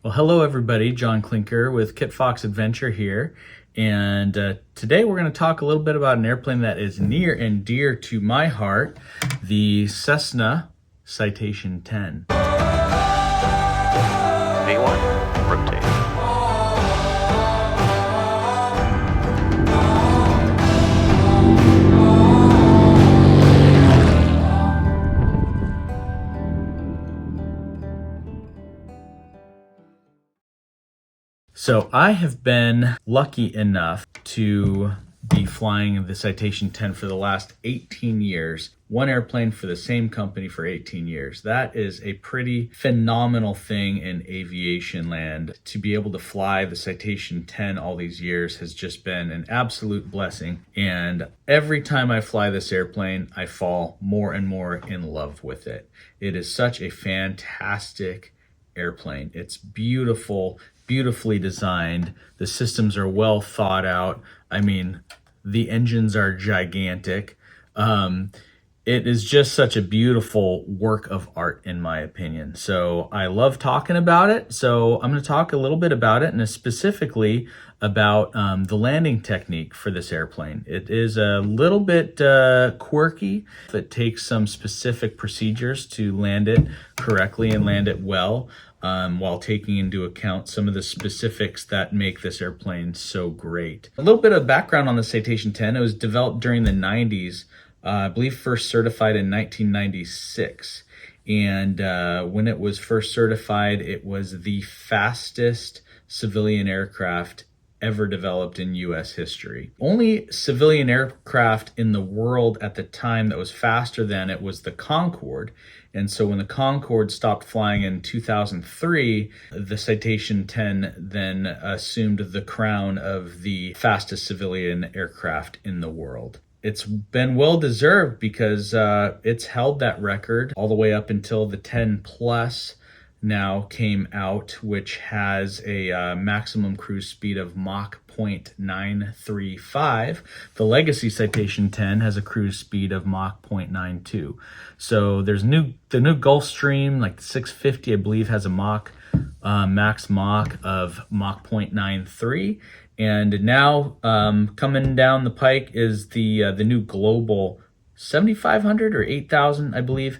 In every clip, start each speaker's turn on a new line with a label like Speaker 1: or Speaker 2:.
Speaker 1: Well, hello everybody, John Klinker with Kit Fox Adventure here. And today we're going to talk a little bit about an airplane that is near and dear to my heart, the Cessna Citation X.
Speaker 2: V1, rotate.
Speaker 1: So I have been lucky enough to be flying the Citation X for the last 18 years. One airplane for the same company for 18 years. That is a pretty phenomenal thing in aviation land. To be able to fly the Citation X all these years has just been an absolute blessing. And every time I fly this airplane, I fall more and more in love with it. It is such a fantastic airplane. It's beautiful, beautifully designed. The systems are well thought out. I mean, the engines are gigantic. It is just such a beautiful work of art, in my opinion. So I love talking about it. So I'm going to talk a little bit about it, and specifically about the landing technique for this airplane. It is a little bit quirky. It takes some specific procedures to land it correctly and land it well, while taking into account some of the specifics that make this airplane so great. A little bit of background on the Citation X. It was developed during the 90s. I believe first certified in 1996. And when it was first certified, it was the fastest civilian aircraft ever developed in US history. Only civilian aircraft in the world at the time that was faster than it was the Concorde. And so when the Concorde stopped flying in 2003, the Citation X then assumed the crown of the fastest civilian aircraft in the world. It's been well deserved because it's held that record all the way up until the 10 Plus now came out, which has a maximum cruise speed of Mach 0.935. The Legacy Citation X has a cruise speed of Mach 0.92. So there's the new Gulfstream, like the 650, I believe, has a max Mach of Mach 0.93. And now coming down the pike is the new Global 7500 or 8000, I believe,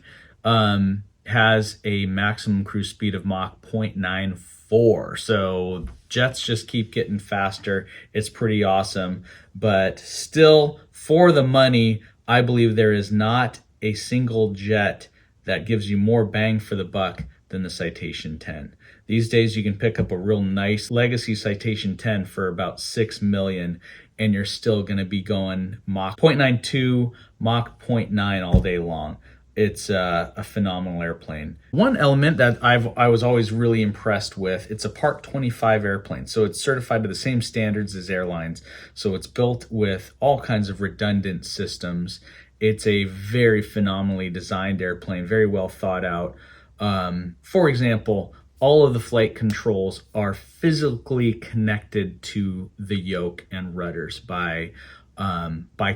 Speaker 1: has a maximum cruise speed of Mach 0.94. So jets just keep getting faster. It's pretty awesome. But still, for the money, I believe there is not a single jet that gives you more bang for the buck than the Citation X. These days you can pick up a real nice Legacy Citation X for about $6 million, and you're still going to be going Mach 0.92, Mach 0.9 all day long. It's a phenomenal airplane. One element that I was always really impressed with, it's a Part 25 airplane. So it's certified to the same standards as airlines. So it's built with all kinds of redundant systems. It's a very phenomenally designed airplane, very well thought out. For example, all of the flight controls are physically connected to the yoke and rudders by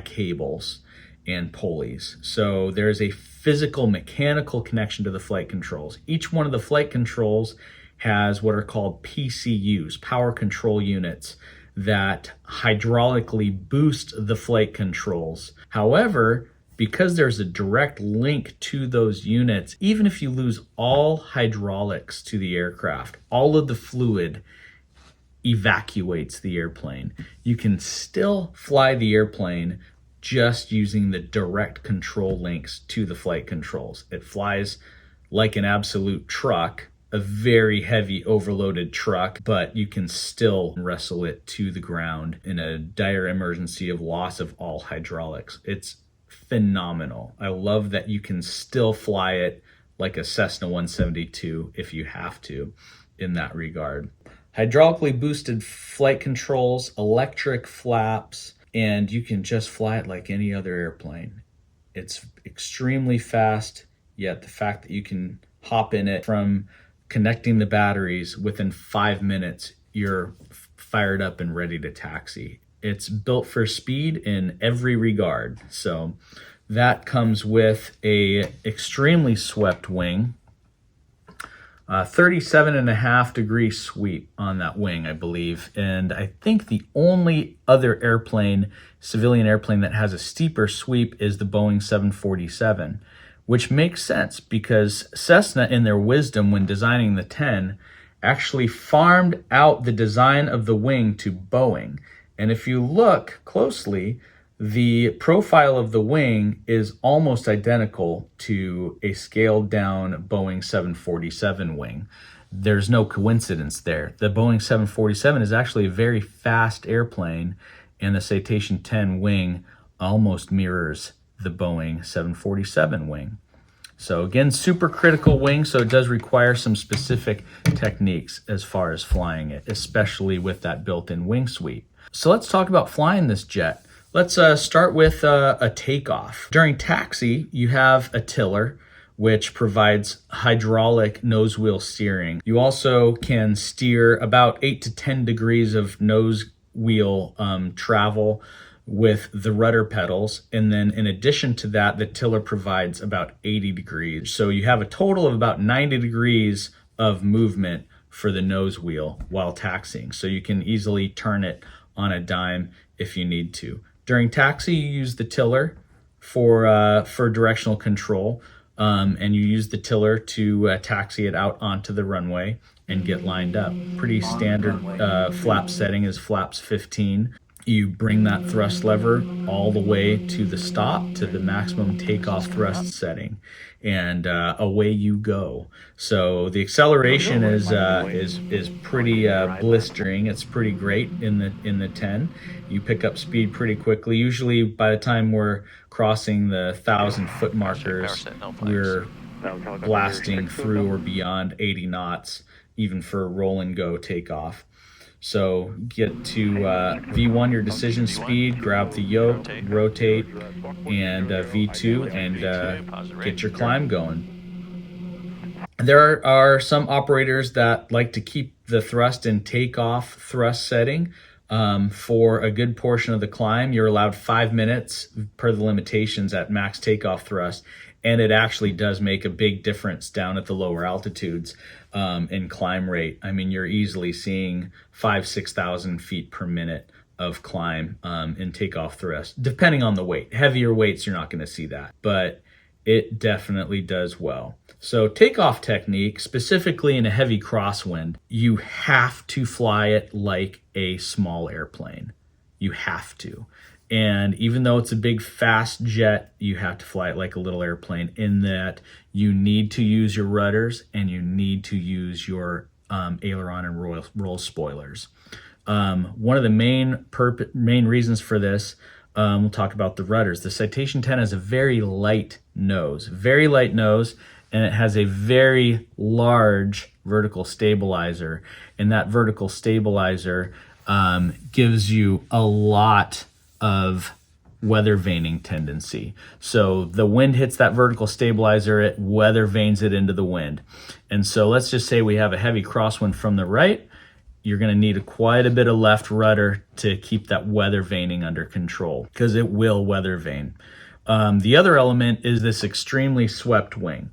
Speaker 1: cables and pulleys. So there's a physical mechanical connection to the flight controls. Each one of the flight controls has what are called PCUs, power control units, that hydraulically boost the flight controls. However, because there's a direct link to those units, even if you lose all hydraulics to the aircraft, all of the fluid evacuates the airplane. You can still fly the airplane just using the direct control links to the flight controls. It flies like an absolute truck, a very heavy overloaded truck, but you can still wrestle it to the ground in a dire emergency of loss of all hydraulics. It's phenomenal. I love that you can still fly it like a Cessna 172 if you have to in that regard. Hydraulically boosted flight controls, electric flaps, and you can just fly it like any other airplane. It's extremely fast, yet the fact that you can hop in it from connecting the batteries within 5 minutes, you're fired up and ready to taxi. It's built for speed in every regard. So that comes with a extremely swept wing. 37.5 degree sweep on that wing, I believe. And I think the only other airplane, civilian airplane, that has a steeper sweep is the Boeing 747, which makes sense because Cessna, in their wisdom when designing the 10, actually farmed out the design of the wing to Boeing. And if you look closely, the profile of the wing is almost identical to a scaled down Boeing 747 wing. There's no coincidence there. The Boeing 747 is actually a very fast airplane, and the Citation 10 wing almost mirrors the Boeing 747 wing. So again, super critical wing, so it does require some specific techniques as far as flying it, especially with that built-in wing sweep. So let's talk about flying this jet. Let's start with a takeoff. During taxi, you have a tiller, which provides hydraulic nose wheel steering. You also can steer about 8 to 10 degrees of nose wheel travel with the rudder pedals. And then in addition to that, the tiller provides about 80 degrees. So you have a total of about 90 degrees of movement for the nose wheel while taxiing. So you can easily turn it on a dime if you need to. During taxi, you use the tiller for directional control, and you use the tiller to taxi it out onto the runway and get lined up. Pretty standard flap setting is flaps 15. You bring that thrust lever all the way to the stop, to the maximum takeoff thrust setting, and away you go. So the acceleration is pretty blistering. It's pretty great in the 10. You pick up speed pretty quickly. Usually by the time we're crossing the 1,000-foot markers, we're blasting through or beyond 80 knots, even for roll and go takeoff. So get to V1, your decision speed, grab the yoke, rotate, and V2, and get your climb going. There are some operators that like to keep the thrust in takeoff thrust setting. For a good portion of the climb, you're allowed 5 minutes per the limitations at max takeoff thrust, and it actually does make a big difference down at the lower altitudes in climb rate. I mean, you're easily seeing 5,000-6,000 feet per minute of climb in takeoff thrust, depending on the weight. Heavier weights, you're not going to see that, but it definitely does well. So takeoff technique, specifically in a heavy crosswind, you have to fly it like a small airplane. You have to. And even though it's a big, fast jet, you have to fly it like a little airplane, in that you need to use your rudders and you need to use your aileron and roll spoilers. One of the main reasons for this, we'll talk about the rudders. The Citation 10 has a very light nose, and it has a very large vertical stabilizer. And that vertical stabilizer gives you a lot of weather vaning tendency. So the wind hits that vertical stabilizer, it weather vanes it into the wind. And so let's just say we have a heavy crosswind from the right. You're going to need quite a bit of left rudder to keep that weather vaning under control, because it will weather vane. The other element is this extremely swept wing.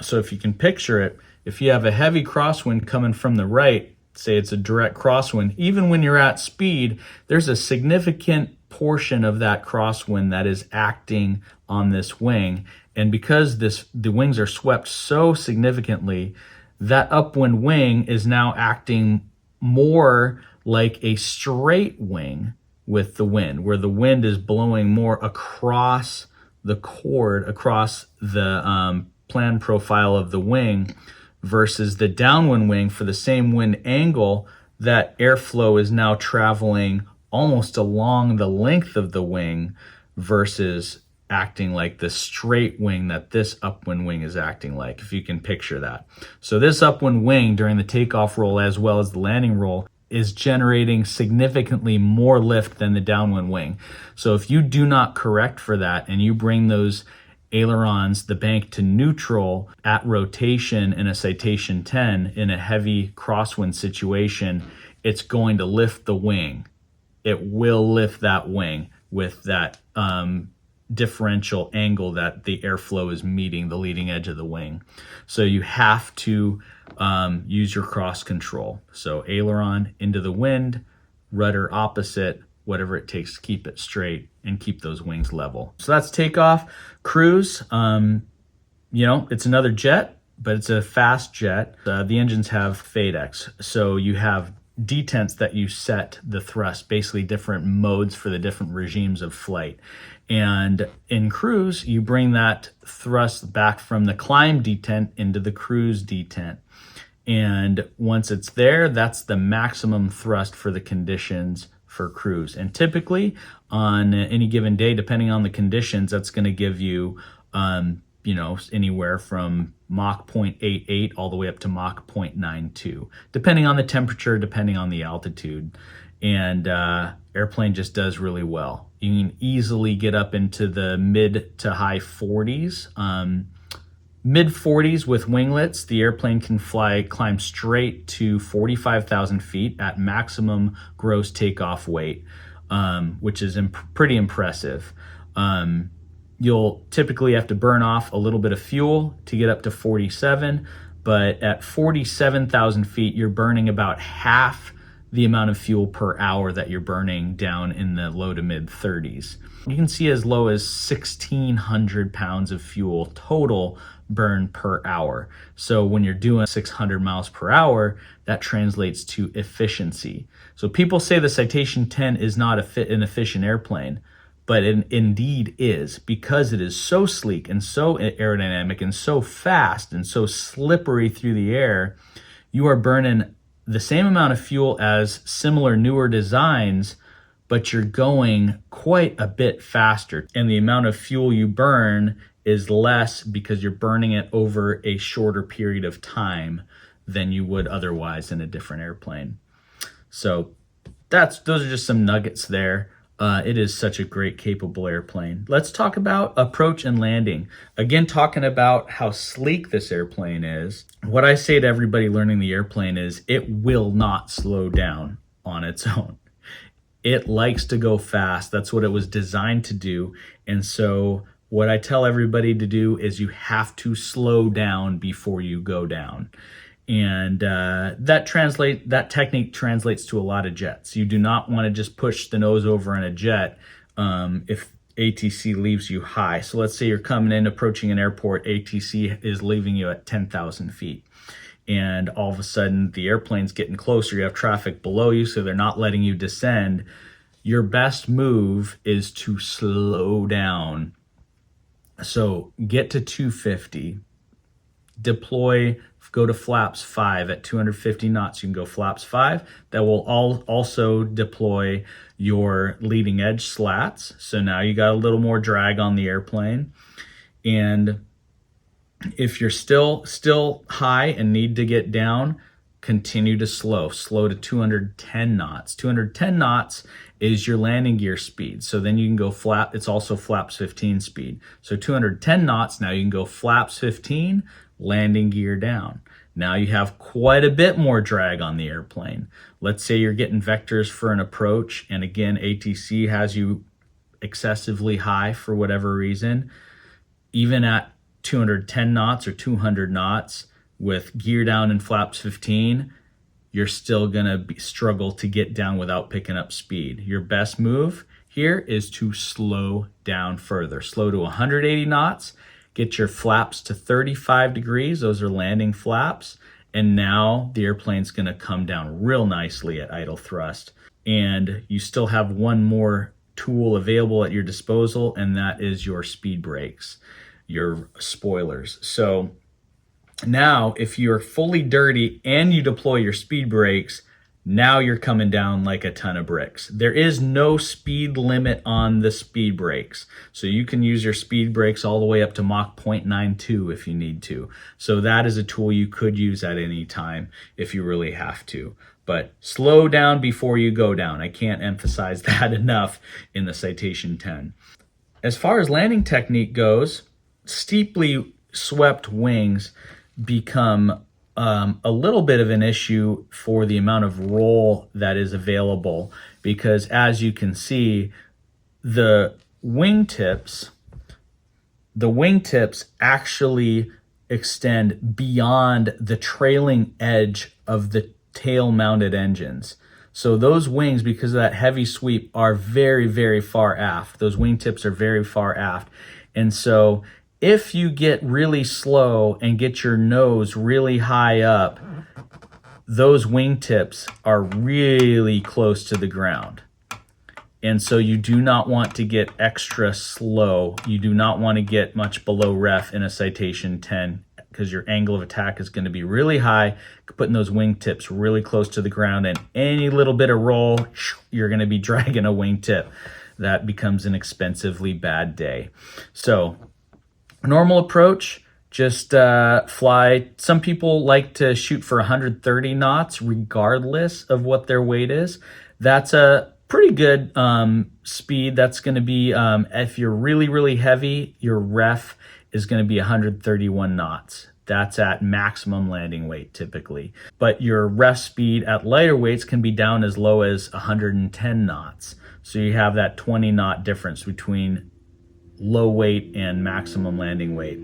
Speaker 1: So if you can picture it, if you have a heavy crosswind coming from the right, say it's a direct crosswind, even when you're at speed, there's a significant portion of that crosswind that is acting on this wing. And because the wings are swept so significantly, that upwind wing is now acting more like a straight wing with the wind, where the wind is blowing more across the chord, across the plan profile of the wing, versus the downwind wing. For the same wind angle, that airflow is now traveling almost along the length of the wing versus acting like the straight wing that this upwind wing is acting like, if you can picture that. So this upwind wing during the takeoff roll as well as the landing roll is generating significantly more lift than the downwind wing. So if you do not correct for that and you bring those ailerons, the bank, to neutral at rotation in a Citation 10 in a heavy crosswind situation, it's going to lift the wing. It will lift that wing with that differential angle that the airflow is meeting the leading edge of the wing. So you have to use your cross control. So aileron into the wind, rudder opposite, whatever it takes to keep it straight and keep those wings level. So that's takeoff. Cruise, it's another jet, but it's a fast jet. The engines have FADEX, so you have detents that you set the thrust, basically different modes for the different regimes of flight. And in cruise, you bring that thrust back from the climb detent into the cruise detent. And once it's there, that's the maximum thrust for the conditions for cruise. And typically on any given day, depending on the conditions, that's going to give you, anywhere from Mach 0.88 all the way up to Mach 0.92, depending on the temperature, depending on the altitude. And airplane just does really well. You can easily get up into the mid to high 40s. Mid 40s with winglets, the airplane can climb straight to 45,000 feet at maximum gross takeoff weight, which is pretty impressive. You'll typically have to burn off a little bit of fuel to get up to 47, but at 47,000 feet, you're burning about half the amount of fuel per hour that you're burning down in the low to mid 30s. You can see as low as 1,600 pounds of fuel total burn per hour. So when you're doing 600 miles per hour, that translates to efficiency. So people say the Citation 10 is not an efficient airplane, but it indeed is, because it is so sleek and so aerodynamic and so fast and so slippery through the air. You are burning the same amount of fuel as similar newer designs, but you're going quite a bit faster. And the amount of fuel you burn is less because you're burning it over a shorter period of time than you would otherwise in a different airplane. So those are just some nuggets there. It is such a great, capable airplane. Let's talk about approach and landing. Again, talking about how sleek this airplane is. What I say to everybody learning the airplane is it will not slow down on its own. It likes to go fast. That's what it was designed to do. And so what I tell everybody to do is you have to slow down before you go down. And that technique translates to a lot of jets. You do not want to just push the nose over in a jet if ATC leaves you high. So let's say you're coming in, approaching an airport, ATC is leaving you at 10,000 feet. And all of a sudden the airplane's getting closer, you have traffic below you, so they're not letting you descend. Your best move is to slow down. So get to 250, deploy, go to flaps 5 at 250 knots. You can go flaps 5. That will also deploy your leading edge slats. So now you got a little more drag on the airplane. And if you're still high and need to get down, continue to slow to 210 knots. 210 knots is your landing gear speed. So then you can go flap, it's also flaps 15 speed. So 210 knots, now you can go flaps 15, landing gear down. Now you have quite a bit more drag on the airplane. Let's say you're getting vectors for an approach, and again, ATC has you excessively high for whatever reason. Even at 210 knots or 200 knots with gear down in flaps 15, you're still gonna struggle to get down without picking up speed. Your best move here is to slow down further. Slow to 180 knots, get your flaps to 35 degrees, those are landing flaps, and now the airplane's gonna come down real nicely at idle thrust. And you still have one more tool available at your disposal, and that is your speed brakes, your spoilers. So now if you're fully dirty and you deploy your speed brakes, now you're coming down like a ton of bricks. There is no speed limit on the speed brakes. So you can use your speed brakes all the way up to Mach 0.92 if you need to. So that is a tool you could use at any time if you really have to. But slow down before you go down. I can't emphasize that enough in the Citation 10. As far as landing technique goes, steeply swept wings become a little bit of an issue for the amount of roll that is available, because as you can see, the wingtips actually extend beyond the trailing edge of the tail-mounted engines. So those wings, because of that heavy sweep, are very, very far aft. Those wingtips are very far aft. And so if you get really slow and get your nose really high up, those wingtips are really close to the ground. And so you do not want to get extra slow. You do not want to get much below ref in a Citation 10 because your angle of attack is going to be really high, putting those wingtips really close to the ground, and any little bit of roll, you're going to be dragging a wingtip. That becomes an expensively bad day. So normal approach, just fly. Some people like to shoot for 130 knots regardless of what their weight is. That's a pretty good speed. That's going to be, if you're really, really heavy, your ref is going to be 131 knots. That's at maximum landing weight typically. But your ref speed at lighter weights can be down as low as 110 knots. So you have that 20 knot difference between low weight and maximum landing weight.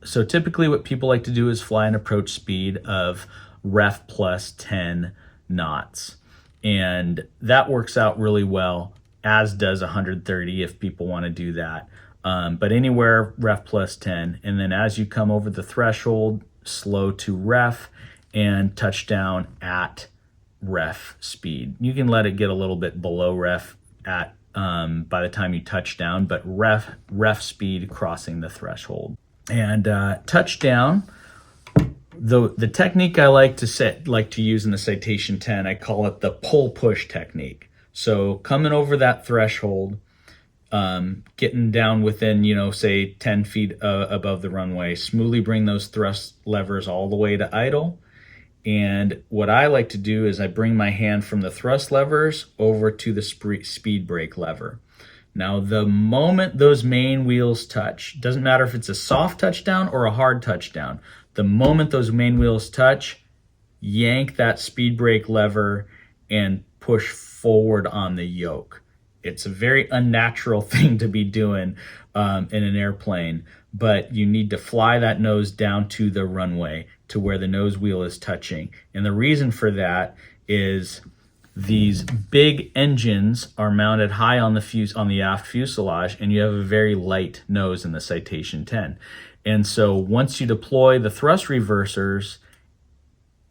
Speaker 1: So typically what people like to do is fly an approach speed of ref plus 10 knots. And that works out really well, as does 130 if people want to do that. But anywhere ref plus 10. And then as you come over the threshold, slow to ref and touchdown at ref speed. You can let it get a little bit below ref at by the time you touch down, but ref speed crossing the threshold. And touchdown, the technique I like to use in the Citation 10, I call it the pull push technique. So coming over that threshold, getting down within, say 10 feet above the runway, smoothly bring those thrust levers all the way to idle. And what I like to do is I bring my hand from the thrust levers over to the speed brake lever. Now, the moment those main wheels touch, doesn't matter if it's a soft touchdown or a hard touchdown, the moment those main wheels touch, yank that speed brake lever and push forward on the yoke. It's a very unnatural thing to be doing in an airplane, but you need to fly that nose down to the runway to where the nose wheel is touching. And the reason for that is these big engines are mounted high on the aft fuselage, and you have a very light nose in the Citation 10. And so once you deploy the thrust reversers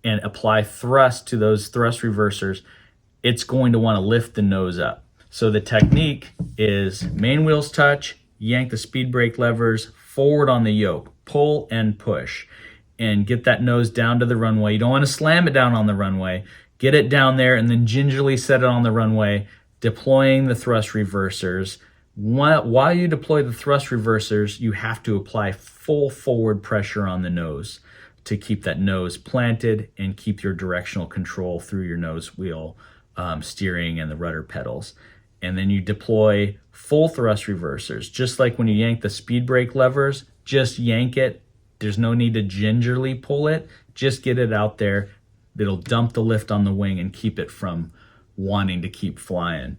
Speaker 1: and apply thrust to those thrust reversers, it's going to want to lift the nose up. So the technique is main wheels touch, yank the speed brake levers forward on the yoke, pull and push, and get that nose down to the runway. You don't want to slam it down on the runway. Get it down there and then gingerly set it on the runway, deploying the thrust reversers. While you deploy the thrust reversers, you have to apply full forward pressure on the nose to keep that nose planted and keep your directional control through your nose wheel steering and the rudder pedals. And then you deploy full thrust reversers. Just like when you yank the speed brake levers, just yank it. There's no need to gingerly pull it. Just get it out there. It'll dump the lift on the wing and keep it from wanting to keep flying.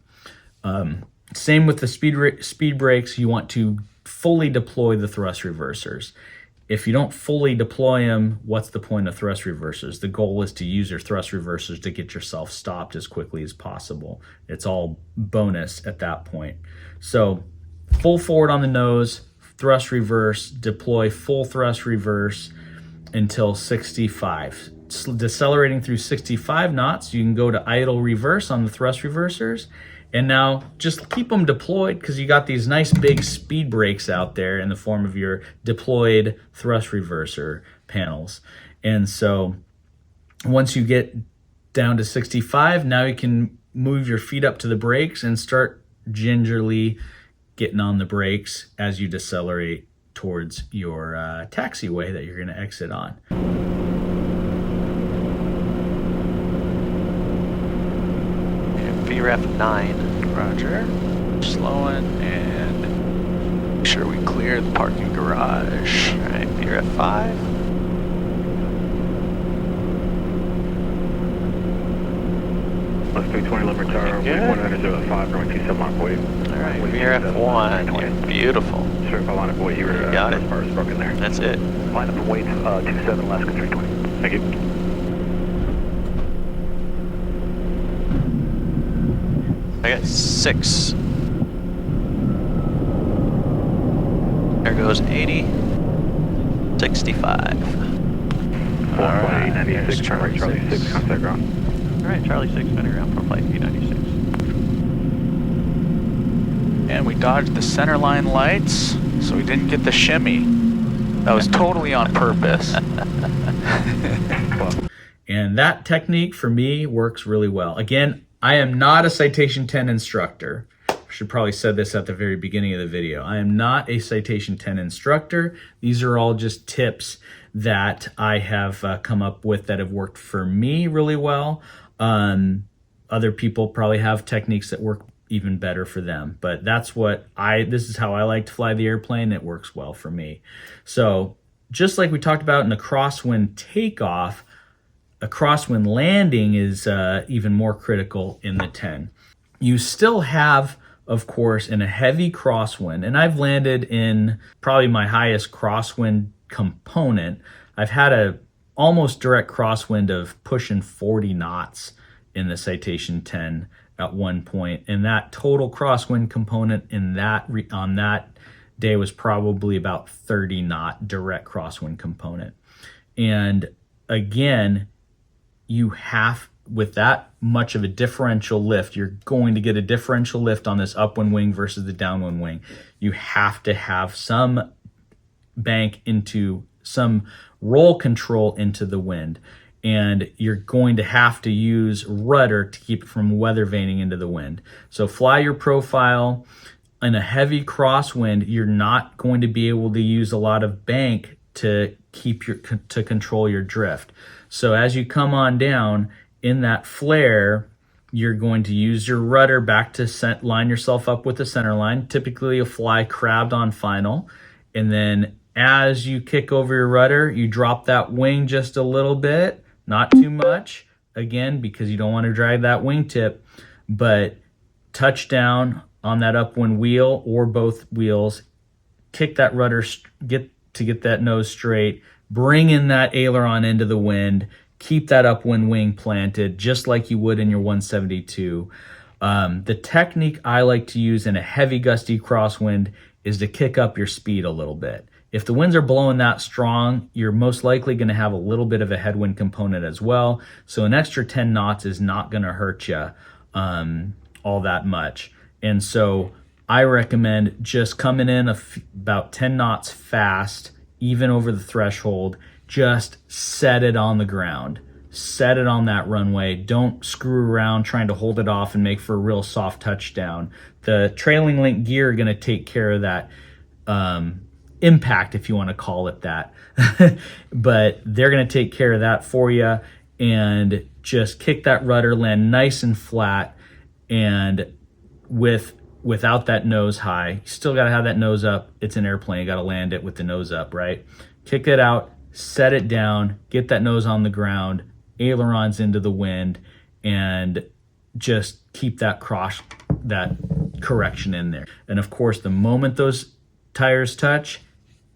Speaker 1: Same with the speed brakes. You want to fully deploy the thrust reversers. If you don't fully deploy them, what's the point of thrust reversers? The goal is to use your thrust reversers to get yourself stopped as quickly as possible. It's all bonus at that point. So full forward on the nose, thrust reverse, deploy full thrust reverse until 65. Decelerating through 65 knots, you can go to idle reverse on the thrust reversers. And now just keep them deployed because you got these nice big speed brakes out there in the form of your deployed thrust reverser panels. And so once you get down to 65, now you can move your feet up to the brakes and start gingerly getting on the brakes as you decelerate towards your taxiway that you're going to exit on.
Speaker 2: VREF 9, roger. Slowing and make sure we clear the parking garage. All right, VREF 5.
Speaker 3: Plus 320 limit tower,
Speaker 2: Good.
Speaker 3: 105, runway 27 line wave.
Speaker 2: All right, VRF1, beautiful.
Speaker 3: Sure, if I line up weight, you were
Speaker 2: Got it.
Speaker 3: Bars broken there.
Speaker 2: That's it.
Speaker 3: Line up and weight 27 Alaska 320. Thank you.
Speaker 2: I got 6. There goes 80, 65.
Speaker 3: All right, 96, turn right, Charlie 6, contact ground.
Speaker 2: All right, Charlie 6, been around for flight P96. And we dodged the center line lights, so we didn't get the shimmy. That was totally on purpose.
Speaker 1: And that technique for me works really well. Again, I am not a Citation 10 instructor. I should probably said this at the very beginning of the video. I am not a Citation 10 instructor. These are all just tips that I have come up with that have worked for me really well. Other people probably have techniques that work even better for them, but this is how I like to fly the airplane. It works well for me. So just like we talked about in a crosswind takeoff, a crosswind landing is even more critical in the 10. You still have, of course, in a heavy crosswind, and I've landed in probably my highest crosswind component. I've had a almost direct crosswind of pushing 40 knots in the Citation 10 at one point, and that total crosswind component on that day was probably about 30 knot direct crosswind component. And again, you have, with that much of a differential lift, you're going to get a differential lift on this upwind wing versus the downwind wing. You have to have some bank into some roll control into the wind, and you're going to have to use rudder to keep it from weather vaning into the wind. So fly your profile. In a heavy crosswind, you're not going to be able to use a lot of bank to control your drift. So as you come on down in that flare, you're going to use your rudder back to line yourself up with the center line. Typically you'll fly crabbed on final, and then as you kick over your rudder, you drop that wing just a little bit, not too much, again, because you don't want to drag that wingtip, but touch down on that upwind wheel or both wheels, kick that rudder, get that nose straight, bring in that aileron into the wind, keep that upwind wing planted just like you would in your 172. The technique I like to use in a heavy gusty crosswind is to kick up your speed a little bit. If the winds are blowing that strong, you're most likely going to have a little bit of a headwind component as well. So an extra 10 knots is not going to hurt you all that much. And so I recommend just coming in about 10 knots fast, even over the threshold. Just set it on the ground. Set it on that runway. Don't screw around trying to hold it off and make for a real soft touchdown. The trailing link gear are going to take care of that impact, if you want to call it that. But they're going to take care of that for you, and just kick that rudder, land nice and flat, and without that nose high. You still got to have that nose up. It's an airplane. You got to land it with the nose up, right? Kick it out, set it down, get that nose on the ground, ailerons into the wind, and just keep that correction in there. And of course, the moment those tires touch,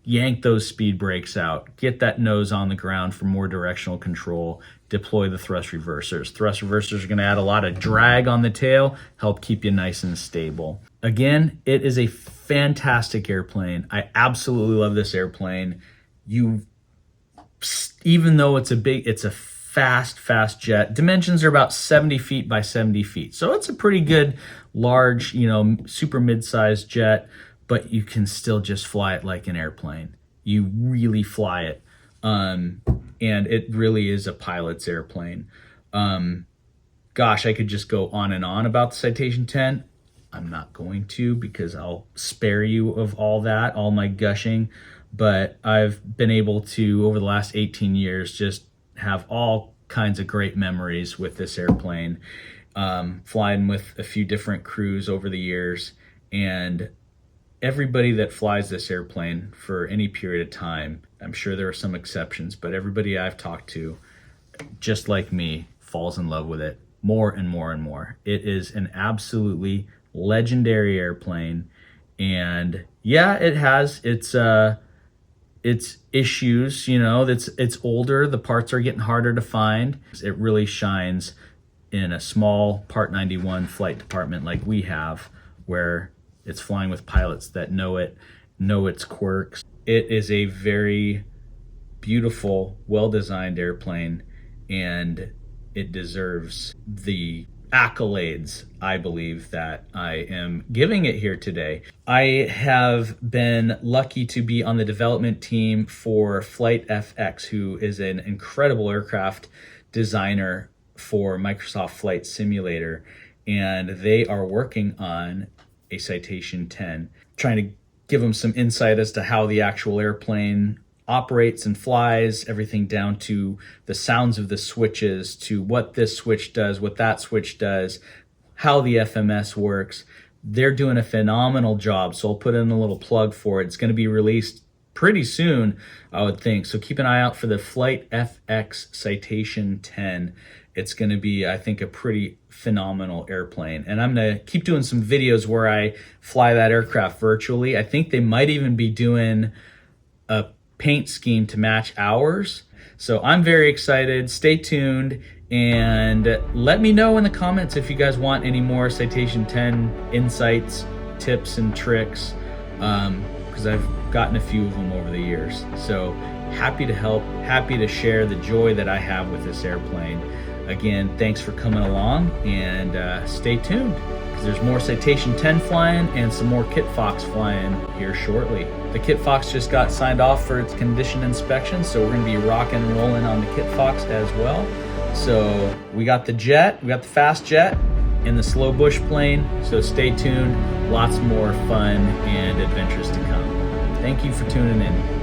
Speaker 1: yank those speed brakes out, get that nose on the ground for more directional control, deploy the thrust reversers. Thrust reversers are going to add a lot of drag on the tail, help keep you nice and stable. Again, it is a fantastic airplane. I absolutely love this airplane. Even though it's a fast jet. Dimensions are about 70 feet by 70 feet. So it's a pretty good, large, super mid-sized jet, but you can still just fly it like an airplane. You really fly it. And it really is a pilot's airplane. Gosh, I could just go on and on about the Citation 10. I'm not going to, because I'll spare you of all that, all my gushing. But I've been able to, over the last 18 years, just have all kinds of great memories with this airplane, flying with a few different crews over the years. And everybody that flies this airplane for any period of time, I'm sure there are some exceptions, but everybody I've talked to, just like me, falls in love with it. more and more and more. It is an absolutely legendary airplane, and yeah, it has its issues. You know, it's older, the parts are getting harder to find. It really shines in a small Part 91 flight department like we have, where it's flying with pilots that know its quirks. It is a very beautiful, well-designed airplane, and it deserves the accolades, I believe, that I am giving it here today. I have been lucky to be on the development team for Flight FX, who is an incredible aircraft designer for Microsoft Flight Simulator, and they are working on a Citation 10, trying to give them some insight as to how the actual airplane operates and flies, everything down to the sounds of the switches, to what this switch does, what that switch does, how the FMS works. They're doing a phenomenal job, so I'll put in a little plug for it. It's going to be released pretty soon, I would think. So keep an eye out for the Flight FX Citation 10. It's going to be, I think, a pretty phenomenal airplane. And I'm going to keep doing some videos where I fly that aircraft virtually. I think they might even be doing a paint scheme to match ours. So I'm very excited. Stay tuned and let me know in the comments if you guys want any more Citation 10 insights, tips, and tricks, because I've gotten a few of them over the years. So happy to help, happy to share the joy that I have with this airplane. Again, thanks for coming along, and stay tuned, because there's more Citation 10 flying and some more Kit Fox flying here shortly. The Kit Fox just got signed off for its condition inspection, so we're going to be rocking and rolling on the Kit Fox as well. So we got the jet, we got the fast jet, and the slow bush plane, so stay tuned. Lots more fun and adventures to come. Thank you for tuning in.